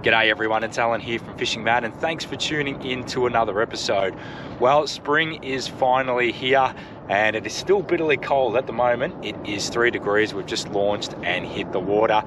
G'day everyone, it's Alan here from Fishing Mad, and thanks for tuning in to another episode. Well, spring is finally here and it is still bitterly cold at the moment. It is 3 degrees. We've just launched and hit the water.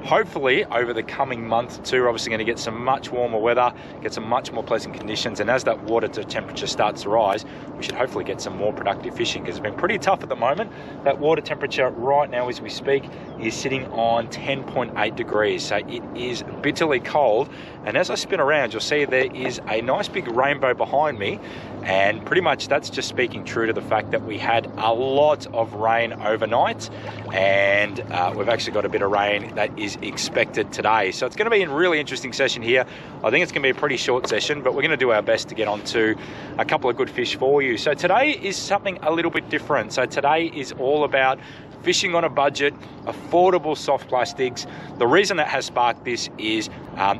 Hopefully over the coming month or two, we're obviously going to get some much warmer weather, get some much more pleasant conditions, and as that water temperature starts to rise, we should hopefully get some more productive fishing, because it's been pretty tough at the moment. That water temperature right now as we speak is sitting on 10.8 degrees, so it is bitterly cold. And as I spin around, you'll see there is a nice big rainbow behind me, and pretty much that's just speaking true to the fact that we had a lot of rain overnight, and we've actually got a bit of rain that is expected today. So it's going to be a really interesting session here. I think it's going to be a pretty short session, but we're going to do our best to get onto a couple of good fish for you. So today is something a little bit different. So today is all about fishing on a budget, affordable soft plastics. The reason that has sparked this is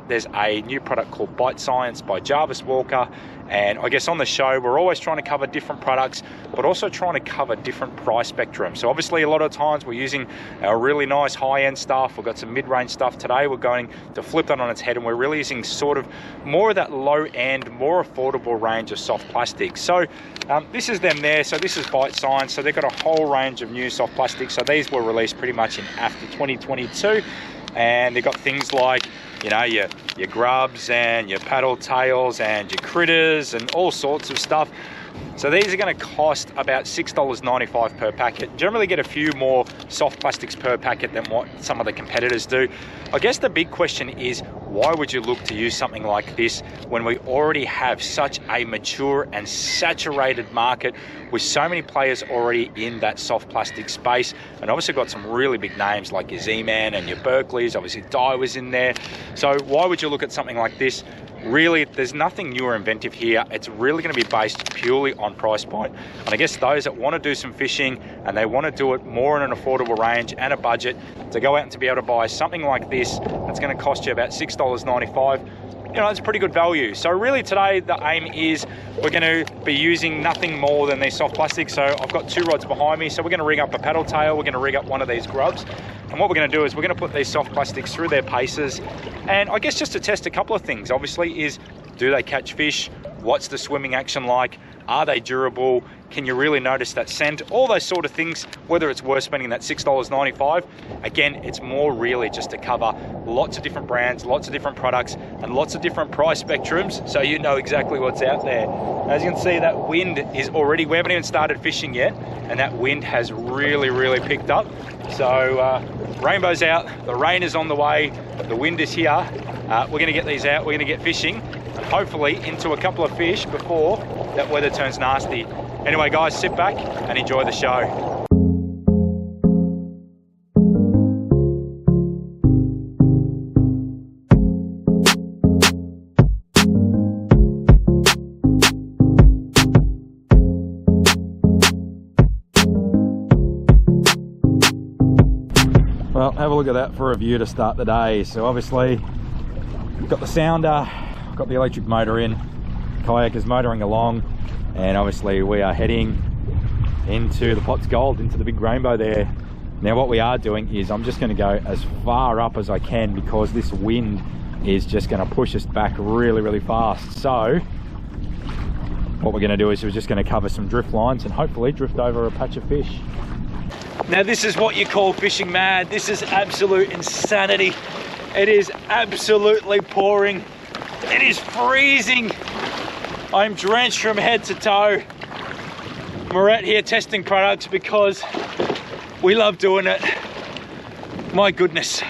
there's a new product called Bite Science by Jarvis Walker, and I guess on the show we're always trying to cover different products, but also trying to cover different price spectrum. So obviously a lot of times we're using our really nice high-end stuff. We've got some mid-range stuff. Today we're going to flip that on its head, and we're really using sort of more of that low-end, more affordable range of soft plastics. So this is them there. So this is Bite Science. So they've got a whole range of new soft plastics. So these were released pretty much in AFTA 2022, and they've got things like, you know, your grubs and your paddletails and your critters and all sorts of stuff. So these are going to cost about $6.95 per packet. Generally get a few more soft plastics per packet than what some of the competitors do. I guess the big question is, why would you look to use something like this when we already have such a mature and saturated market with so many players already in that soft plastic space? And obviously got some really big names like your Z-Man and your Berkeleys, obviously Dye was in there. So why would you look at something like this? Really, there's nothing new or inventive here. It's really going to be based purely on price point. And I guess those that want to do some fishing and they want to do it more in an affordable range and a budget, to go out and to be able to buy something like this that's going to cost you about $6.95, you know, it's pretty good value. So really today the aim is we're going to be using nothing more than these soft plastics. So I've got 2 rods behind me. So we're going to rig up a paddle tail. We're going to rig up one of these grubs. And what we're going to do is we're going to put these soft plastics through their paces. And I guess just to test a couple of things, obviously, is do they catch fish? What's the swimming action like? Are they durable? Can you really notice that scent? All those sort of things, whether it's worth spending that $6.95. Again, it's more really just to cover lots of different brands, lots of different products, and lots of different price spectrums, so you know exactly what's out there. As you can see, that wind is already, we haven't even started fishing yet, and that wind has really picked up. So rainbow's out, the rain is on the way, the wind is here. We're going to get these out, we're going to get fishing, and hopefully into a couple of fish before that weather turns nasty. Anyway guys, sit back and enjoy the show. Well, have a look at that for a view to start the day. So obviously, we've got the sounder, we've got the electric motor in, kayak is motoring along, and obviously we are heading into the Potts Gold, into the big rainbow there. Now what we are doing is I'm just going to go as far up as I can, because this wind is just going to push us back really fast. So what we're going to do is we're just going to cover some drift lines and hopefully drift over a patch of fish. Now this is what you call fishing mad. This is absolute insanity. It is absolutely pouring. It is freezing. I'm drenched from head to toe. We're out here testing products because we love doing it. My goodness.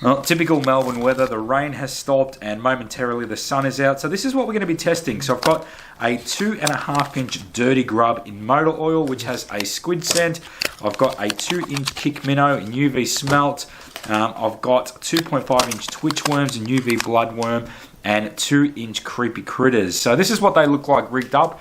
Well, typical Melbourne weather, the rain has stopped and momentarily the sun is out. So this is what we're going to be testing. So I've got a 2.5-inch dirty grub in motor oil, which has a squid scent. I've got a 2-inch kick minnow in UV smelt. I've got 2.5-inch twitch worms in UV bloodworm, and 2-inch creepy critters. So this is what they look like rigged up.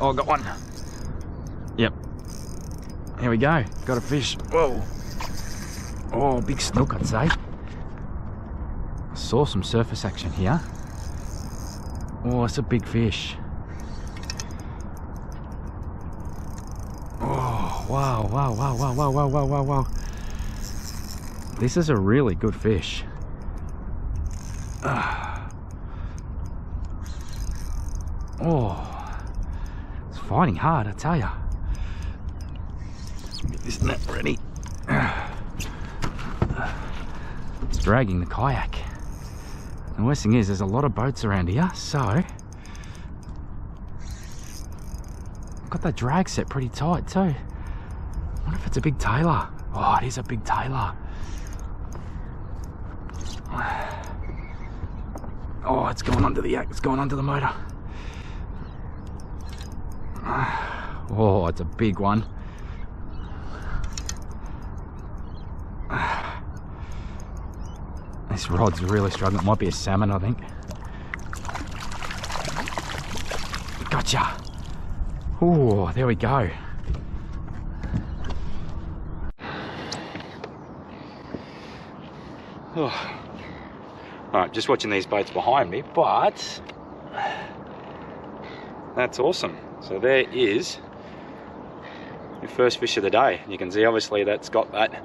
Oh, I got one. Yep. Here we go. Got a fish. Whoa. Oh, big snook, I'd say. Saw some surface action here. Oh, it's a big fish. Oh, wow, wow, wow, wow, wow, wow, wow, wow, wow. This is a really good fish. Oh, it's fighting hard, I tell ya. Get this net ready. It's dragging the kayak. The worst thing is there's a lot of boats around here, so I've got that drag set pretty tight too. I wonder if it's a big tailer. Oh, it is a big tailer. Oh, it's going under the yak, it's going under the motor. Oh, it's a big one. This rod's really struggling. It might be a salmon, I think. Gotcha. Oh, there we go. Oh. Alright, just watching these boats behind me, but that's awesome. So there is your first fish of the day. You can see obviously that's got that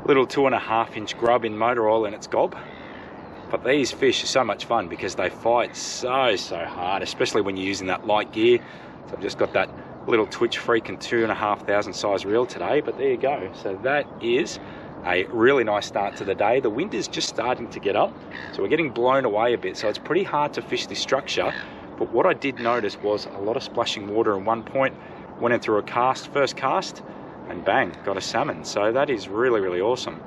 little 2.5 inch grub in motor oil in its gob. But these fish are so much fun because they fight so hard, especially when you're using that light gear. So I've just got that little Twitch Freak and 2,500 size reel today, but there you go. So that is a really nice start to the day. The wind is just starting to get up, so we're getting blown away a bit, so it's pretty hard to fish this structure. But what I did notice was a lot of splashing water at one point. Went in through a cast, first cast, and bang, got a salmon. So that is really awesome.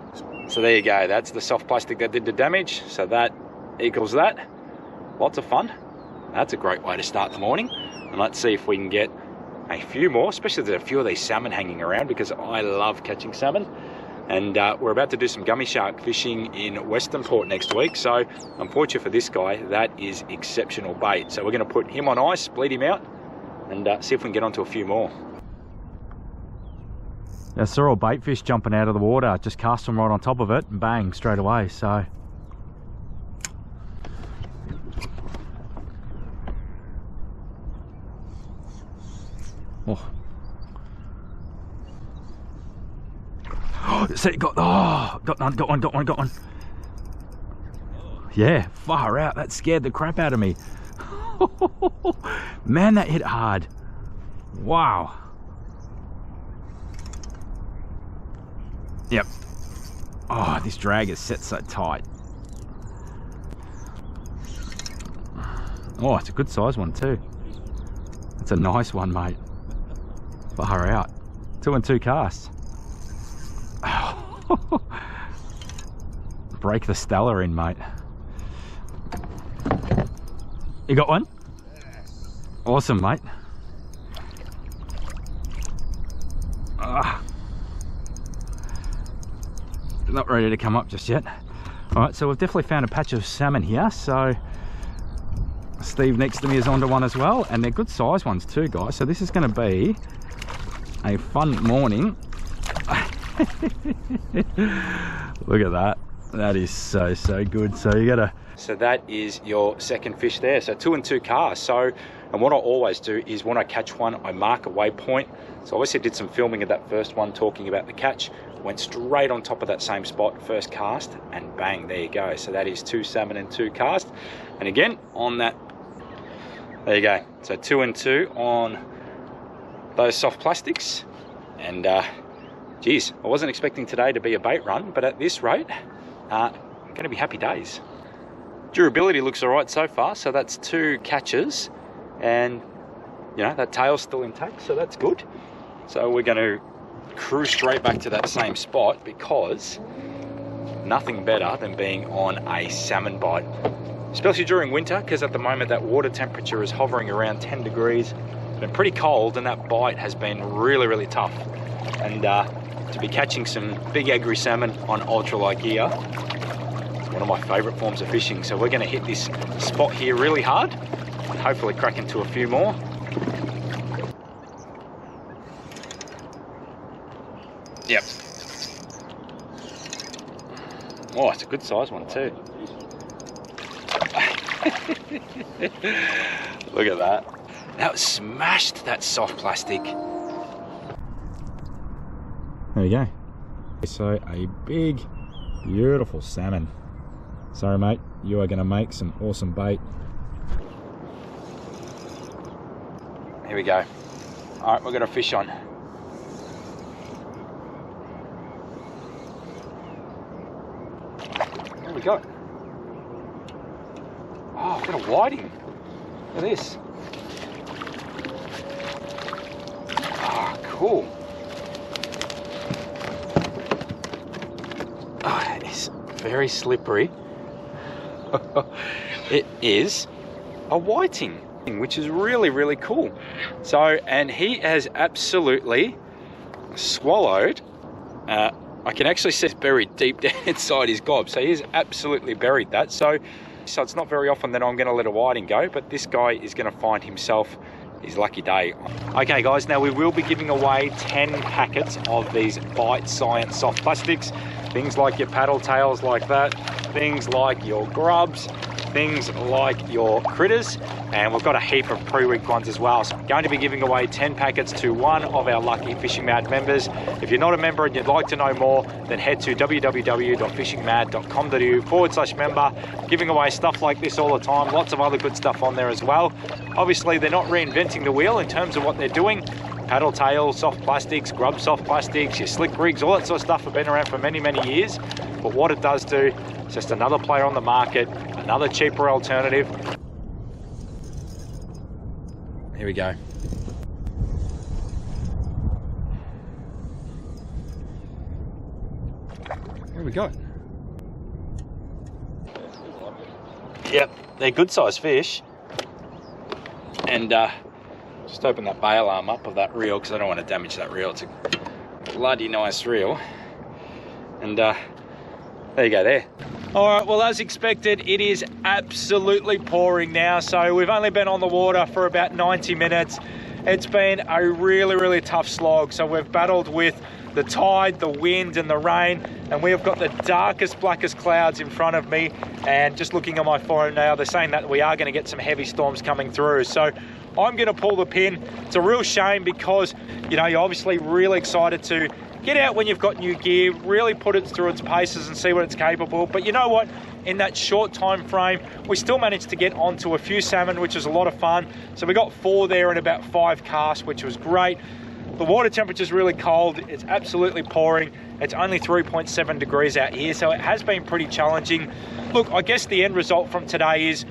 So there you go, that's the soft plastic that did the damage. So that equals that. Lots of fun. That's a great way to start the morning. And let's see if we can get a few more, especially there's a few of these salmon hanging around because I love catching salmon. And we're about to do some gummy shark fishing in Western Port next week. So unfortunately for this guy, that is exceptional bait. So we're going to put him on ice, bleed him out, and see if we can get onto a few more. I saw a bait fish jumping out of the water, just cast them right on top of it and bang, straight away. So oh. See, got one. Yeah, far out. That scared the crap out of me. Man, that hit hard. Wow. Yep. Oh, this drag is set so tight. Oh, it's a good size one too. It's a nice one, mate. Far out. 2 and 2 casts. Break the Stella in, mate. You got one? Awesome, mate. Not ready to come up just yet. Alright, so we've definitely found a patch of salmon here. So Steve next to me is onto one as well, and they're good size ones too, guys. So this is going to be a fun morning. Look at that. That is so good. So you gotta, so that is your second fish there. So 2 and 2 casts. So, and what I always do is when I catch one, I mark a waypoint. So obviously I did some filming of that first one talking about the catch, went straight on top of that same spot, first cast, and bang, there you go. So that is 2 salmon and 2 casts. And again on that, there you go. So 2 and 2 on those soft plastics. And geez, I wasn't expecting today to be a bait run, but at this rate, going to be happy days. Durability looks all right so far, so that's 2 catches, and you know that tail's still intact, so that's good. So we're going to cruise straight back to that same spot because nothing better than being on a salmon bite, especially during winter, because at the moment that water temperature is hovering around 10 degrees. It's been pretty cold, and that bite has been really tough. And to be catching some big angry salmon on ultralight gear, it's one of my favourite forms of fishing. So we're going to hit this spot here really hard and hopefully crack into a few more. Yep. Oh, it's a good size one too. Look at that. That smashed that soft plastic. There you go. So a big, beautiful salmon. Sorry mate, you are going to make some awesome bait. Here we go. All right, we've got a fish on. There we go. Oh, I've got a whiting. Look at this. Oh, cool. Oh, it's very slippery. It is a whiting, which is really, really cool. So, and he has absolutely swallowed, I can actually see it's buried deep down inside his gob. So he's absolutely buried that. So it's not very often that I'm going to let a whiting go, but this guy is going to find himself his lucky day. Okay guys, now we will be giving away 10 packets of these Bite Science soft plastics. Things like your paddle tails like that, things like your grubs, things like your critters, and we've got a heap of pre-rigged ones as well. So I'm going to be giving away 10 packets to one of our lucky Fishing Mad members. If you're not a member and you'd like to know more, then head to www.fishingmad.com.au/member. Giving away stuff like this all the time, lots of other good stuff on there as well. Obviously, they're not reinventing the wheel in terms of what they're doing. Paddle tails, soft plastics, grub soft plastics, your slick rigs, all that sort of stuff have been around for many, many years. But what it does do, it's just another player on the market, another cheaper alternative. Here we go. Here we go. Yep, they're good sized fish. And just open that bail arm up of that reel because I don't want to damage that reel. It's a bloody nice reel. And there you go there. All right, well, as expected, it is absolutely pouring now. So we've only been on the water for about 90 minutes. It's been a really, really tough slog. So we've battled with the tide, the wind and the rain, and we have got the darkest, blackest clouds in front of me. And just looking on my phone now, they're saying that we are going to get some heavy storms coming through. So I'm going to pull the pin. It's a real shame because, you know, you're obviously really excited to get out when you've got new gear, really put it through its paces and see what it's capable. But you know what? In that short time frame, we still managed to get onto a few salmon, which was a lot of fun. So we got 4 there in about 5 casts, which was great. The water temperature is really cold. It's absolutely pouring. It's only 3.7 degrees out here, so it has been pretty challenging. Look, I guess the end result from today is,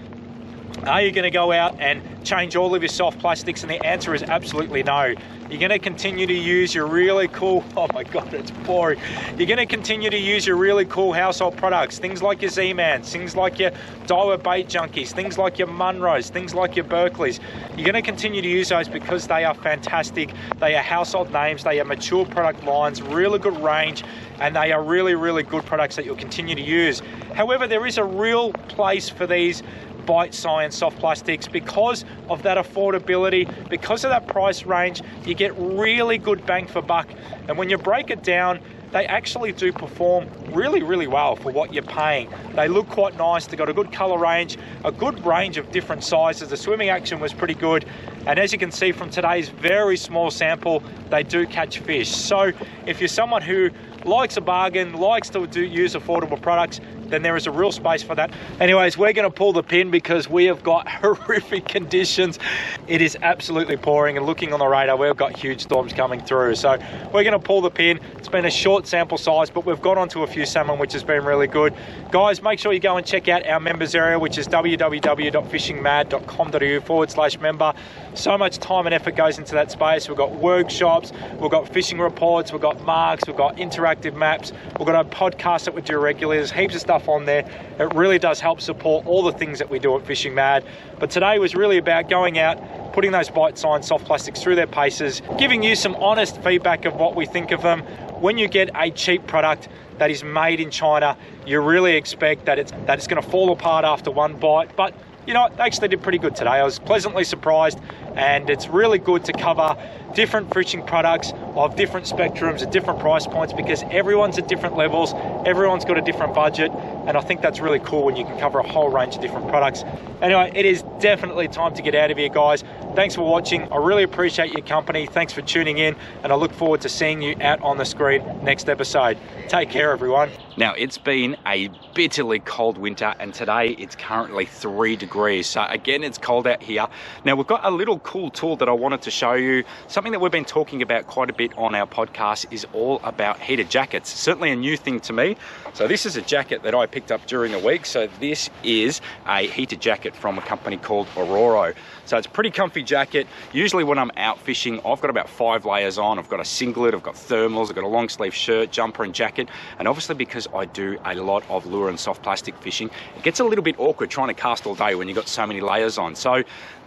are you going to go out and change all of your soft plastics? And the answer is absolutely no. You're going to continue to use your really cool, oh my God, it's pouring. You're going to continue to use your really cool household products, things like your Z-Mans, things like your Daiwa bait junkies, things like your Munros, things like your Berkeleys. You're going to continue to use those because they are fantastic. They are household names, they are mature product lines, really good range, and they are really, really good products that you'll continue to use. However, there is a real place for these Bite Science soft plastics because of that affordability, because of that price range. You get really good bang for buck, and when you break it down, they actually do perform really, really well for what you're paying. They look quite nice. They've got a good color range, a good range of different sizes. The swimming action was pretty good, and as you can see from today's very small sample, they do catch fish. So if you're someone who likes a bargain, likes to use affordable products, then there is a real space for that. Anyways, we're going to pull the pin because we have got horrific conditions. It is absolutely pouring, and looking on the radar, we've got huge storms coming through. So we're going to pull the pin. It's been a short sample size, but we've got onto a few salmon, which has been really good. Guys, make sure you go and check out our members area, which is www.fishingmad.com.au/member. So much time and effort goes into that space. We've got workshops, we've got fishing reports, we've got marks, we've got interactive maps, we've got a podcast that we do regularly. There's heaps of stuff on there. It really does help support all the things that we do at Fishing Mad. But today was really about going out, putting those Bite Science soft plastics through their paces, giving you some honest feedback of what we think of them. When you get a cheap product that is made in China, you really expect that it's going to fall apart after one bite. But you know, they actually did pretty good today. I was pleasantly surprised, and it's really good to cover different fishing products of different spectrums at different price points, because everyone's at different levels, everyone's got a different budget, and I think that's really cool when you can cover a whole range of different products. Anyway, it is definitely time to get out of here, guys. Thanks for watching. I really appreciate your company. Thanks for tuning in, and I look forward to seeing you out on the screen next episode. Take care, everyone. Now, it's been a bitterly cold winter, and today it's currently 3 degrees. So again, it's cold out here. Now, we've got a little cool tool that I wanted to show you. Something that we've been talking about quite a bit on our podcast is all about heated jackets. Certainly a new thing to me. So this is a jacket that I picked up during the week. So this is a heated jacket from a company called Ororo. So it's a pretty comfy jacket. Usually when I'm out fishing, I've got about 5 layers on. I've got a singlet, I've got thermals, I've got a long sleeve shirt, jumper and jacket. And obviously because I do a lot of lure and soft plastic fishing, it gets a little bit awkward trying to cast all day when you've got so many layers on. So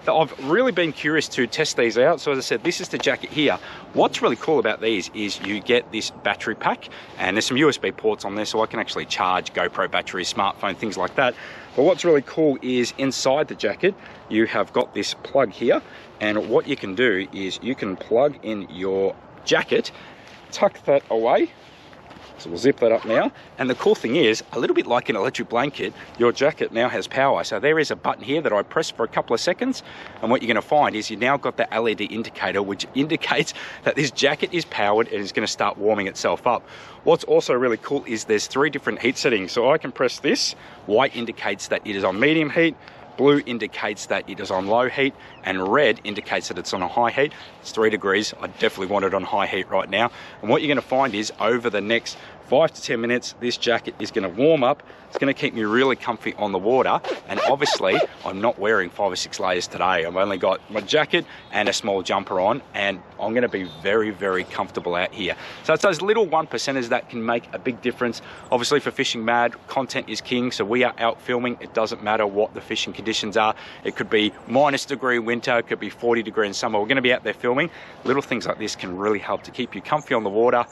I've really been curious to test these out. So as I said, this is the jacket here. What's really cool about these is you get this battery pack, and there's some USB ports on there, so I can actually charge GoPro batteries, smartphone, things like that. But what's really cool is inside the jacket, you have got this plug here, and what you can do is you can plug in your jacket, tuck that away. So we'll zip that up now. And the cool thing is, a little bit like an electric blanket, your jacket now has power. So there is a button here that I press for a couple of seconds. And what you're gonna find is you've now got the LED indicator, which indicates that this jacket is powered and is gonna start warming itself up. What's also really cool is there's 3 different heat settings. So I can press this, white indicates that it is on medium heat, blue indicates that it is on low heat, and red indicates that it's on a high heat. It's 3 degrees. I definitely want it on high heat right now. And what you're gonna find is over the next 5 to 10 minutes, this jacket is gonna warm up. It's gonna keep me really comfy on the water. And obviously, I'm not wearing 5 or 6 layers today. I've only got my jacket and a small jumper on, and I'm gonna be very, very comfortable out here. So it's those little 1%ers that can make a big difference. Obviously for Fishing Mad, content is king. So we are out filming. It doesn't matter what the fishing conditions are. It could be -degree winter, it could be 40 degree in summer. We're gonna be out there filming. Little things like this can really help to keep you comfy on the water.